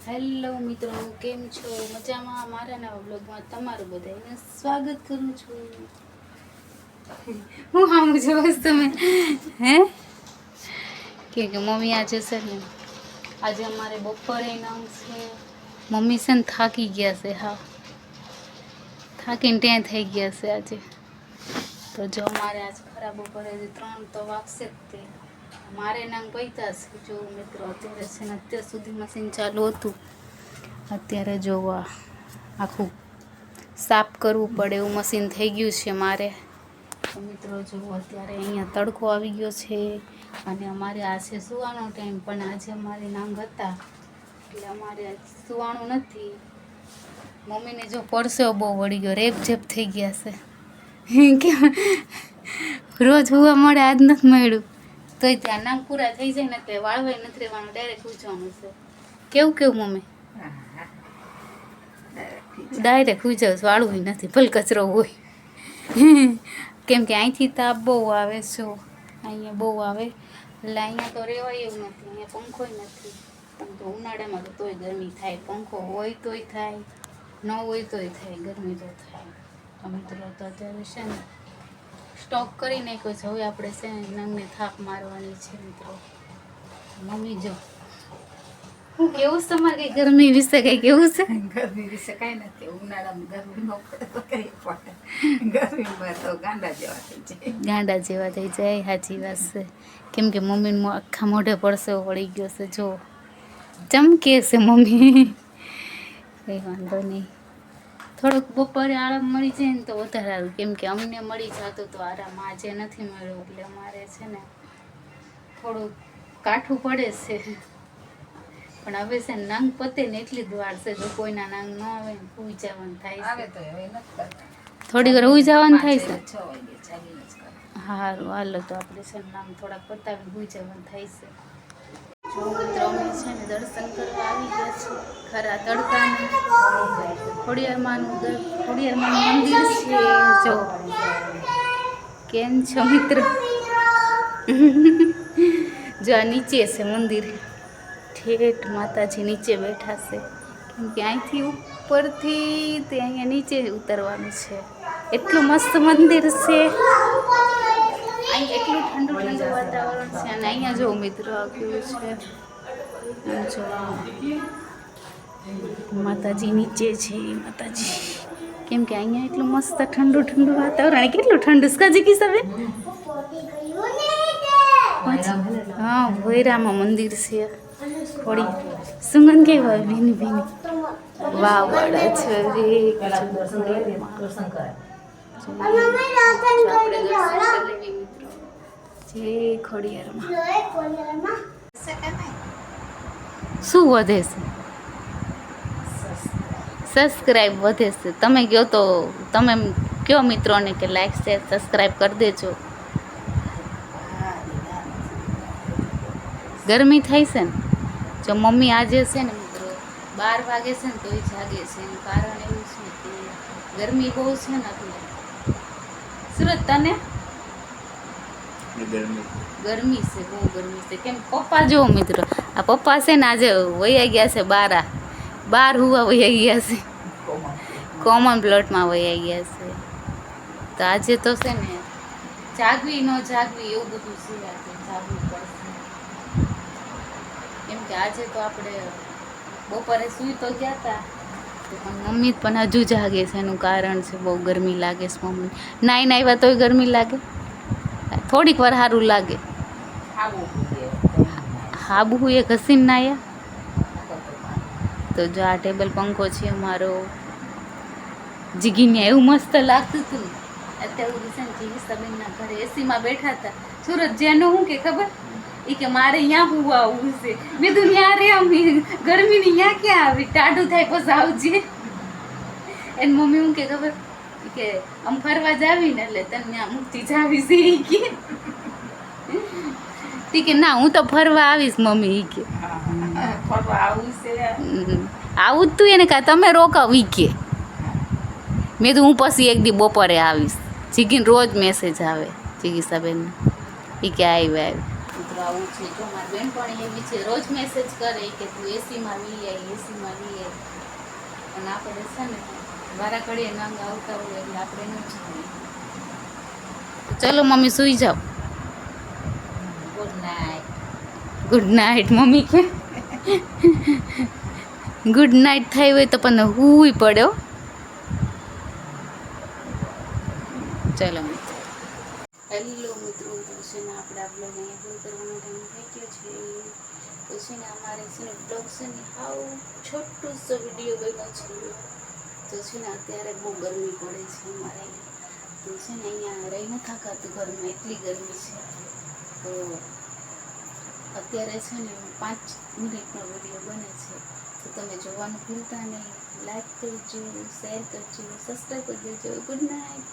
Hello મિત્રો, કેમ છો? મજામાં? મારા નવા બ્લોગમાં તમારું બધાને સ્વાગત કરું છું. હું આમ જોઉં તમે કે મમ્મી આજે છે ને, આજે અમારે બપોરે નામ છે. મમ્મી છે ને થાકી ગયા છે, હા થાકીને ત્યાં થઈ ગયા છે આજે. તો જો અમારે આજ ખરાબ બપોરે 3 તો વાગશે જ તે. મારે નામ પૈતા છે જો મિત્રો. અત્યારે છે ને અત્યાર સુધી મશીન ચાલુ હતું. અત્યારે જોવા આખું સાફ કરવું પડે એવું મશીન થઈ ગયું છે મારે. તો મિત્રો જુઓ અત્યારે અહીંયા તડકો આવી ગયો છે અને અમારે આ છે સુવાનો ટાઈમ, પણ આજે અમારે નાંગ હતા એટલે અમારે સુવાનું નથી. મમ્મીને જો પરસેવો બહુ વળી ગયો, રેપ જેપ થઈ ગયા છે કે રોજ હુવા મળે, આજ નથી મળ્યું. તોય ત્યાં નામ પૂરા થઈ જાય ને એટલે વાળવાય નથી રહેવાનું, ડાયરેક્ટ ઉજવાનું છે. કેવું મમ્મી? ડાયરેક્ટ હુઈ જાવ, વાળવું નથી, ભલે કચરો હોય. કેમ કે અહીંથી તાપ બહુ આવે છો, અહીંયા બહુ આવે એટલે અહીંયા તો રહેવાય એવું નથી. અહીંયા પંખોય નથી. તો ઉનાળામાં તો તોય ગરમી થાય, પંખો હોય તોય થાય, ન હોય તોય થાય, ગરમી તો થાય. તો મિત્રો તો અત્યારે છે ને સ્ટોક કરી નાખ્યો છે. હવે આપણે છે ને નંગને થાપ મારવાની છે મિત્રો. મમ્મી જો હું કેવું છે તમારે કઈ ગરમી વિશે કઈ કેવું છે? ગરમી વિશે કઈ નથી. ઉનાળામાં ગરમી ન પડે તો કઈ પડે, ગરમીમાં તો ગાંડા જેવા થઈ જાય. ગાંડા જેવા થઈ જાય, સાચી વાત છે. કેમ કે મમ્મીને આખા મોઢે પરસેવો વળી ગયો છે, જો ચમકે છે મમ્મી. કઈ વાંધો નહીં, થોડોક બપોરે આરામ મળી જાય ને તો વધારે સારું. કેમ કે અમને મળી જતો તો આરામ, આજે નથી મળ્યો એટલે અમારે છે ને થોડુંક કાઠું પડે છે. પણ હવે છે ને નાંગ પતે ને એટલી જ વાર છે. જો કોઈના નાંગ ન આવે ને ઉઈ જવાનું થાય આવે છે, તો હવે નથી કરતા. થોડી વાર ઉઈ જવાનું થાય છે. 6 વાગે ચાલીને જ કરે. સારું હાલો, તો આપણે છે ને નામ થોડાક પતાવી ઉઈ જવાનું થાય છે. જો મિત્રો અમે છે ને દર્શન કરવા આવી ગયા છે ખરા તડકાના. ખોડિયારમાંનું મંદિર છે. જો કેમ છો મિત્ર? જો આ નીચે છે મંદિર, ઠેઠ માતાજી નીચે બેઠા છે. કેમ કે અહીંથી ઉપરથી તે અહીંયા નીચે ઉતરવાનું છે. એટલું મસ્ત મંદિર છે. અહીં એટલું ઠંડુ ઠંડુ વાતાવરણ છે. અને અહીંયા જો મિત્રો કેવું છે, જો માતાજી નીચે છે માતાજી. કેમ કે અહીંયા એટલું મસ્ત ઠંડુ ઠંડુ વાતાવરણ. કેટલું ઠંડુ સ્કાજી કિસાબે. હા, ભોયરામાં મંદિર છે. થોડી સુગંધ કેવી હોય, ભીની ભીની. વાહ વાળા છે રે. જય ખોડિયારમાં. શું વધે છે? સબસ્ક્રાઈબ વધે છે. તમે કહો તો, તમે કયો મિત્રોને કે લાઈક શેર સબસ્ક્રાઈબ કરી દેજો. ગરમી થાય છે ને, જો મમ્મી આજે છે ને મિત્રો 12 વાગે છે ને તોય જાગે છે. એનું કારણ એવું છે કે ગરમી બહુ છે ને એટલે. સુરત તને ગરમી છે, બહુ ગરમી છે. કેમ પપ્પા જો મિત્રો, આ પપ્પા છે ને આજે વયા ગયા છે બાર હુવા વયા ગયા છે, કોમન પ્લોટમાં વયા ગયા છે. તો આજે તો છે ને જાગવી ન જાગવી એવું બધું છે. આજે જાગવું પડશે. કેમ કે આજે તો આપણે બપોરે સૂઈ તો ગયા હતા, પણ મમ્મી પણ હજુ જાગે છે. એનું કારણ છે બહુ ગરમી લાગે છે. મમ્મી નાઈને આવ્યા તોય ગરમી લાગે, થોડીક વાર સારું લાગે. હાબુ એ ઘસીને નાયા. તો જો આ ટેબલ પંખો છે અમારો. જીગીને એવું મસ્ત લાગતું હતું. અત્યારે સુધી છે ને જીગી સબીનના ઘરે એસીમાં બેઠા હતા. સુરત જેનું શું કે ખબર, એ કે મારે અહીંયા હુવા આવું છે. મેં તો ત્યાં રે ગરમીની ત્યાં ક્યાં આવી, ટાઢું થાય પછી આવજે. એની મમ્મી શું કે ખબર, કે આમ ફરવા જાવી ને એટલે તને ત્યાં મૂકતી જાવી છે. કે ના હું તો ફરવા આવીશ મમ્મી. કે ફરવા આવું છે, આવું જ તું એને કાં તમે રોકાવ. કે મેં તો હું પછી એક દી બપોરે આવીશ. જીગીને રોજ મેસેજ આવે જીગી સાહેબને, એ કે આવી. મિત્રો આવું છે. જો મારી બેન પણ એવી છે, રોજ મેસેજ કરે કે તું એસીમાં લઈ આવી, એસીમાં લઈ આવી. અને આપણે છે ને વારા ઘડીએ નંગ આવતા હોય એટલે આપણે ન જાણીએ. ચલો મમ્મી સૂઈ જાઓ. Good night. Good night mummy કે ગુડ નાઇટ થઈ હોય તો પણ હુઈ પડ્યો. ચલો મિત્રો. હેલો મિત્રો, તો છે ને આપણે આ બ્લોગ અહીંયા પૂરો કરવાનો ટાઈમ થઈ ગયો છે. તો છે ને અમારે છે ને બ્લોગ છે ને હાવ છોટું સો વિડીયો બન્યો છે. તો છે ને અત્યારે બહુ ગરમી પડે છે અમારે. તો છે ને અહીંયા રહી ન થકાતું ઘરમાં, એટલી ગરમી છે. તો અત્યારે છે ને 5 મિનિટનો વિડીયો બને છે. તો તમે જોવાનું ભૂલતા નહીં. લાઈક કરજો, શેર કરજો, સબસ્ક્રાઈબ કરી દેજો. Good night.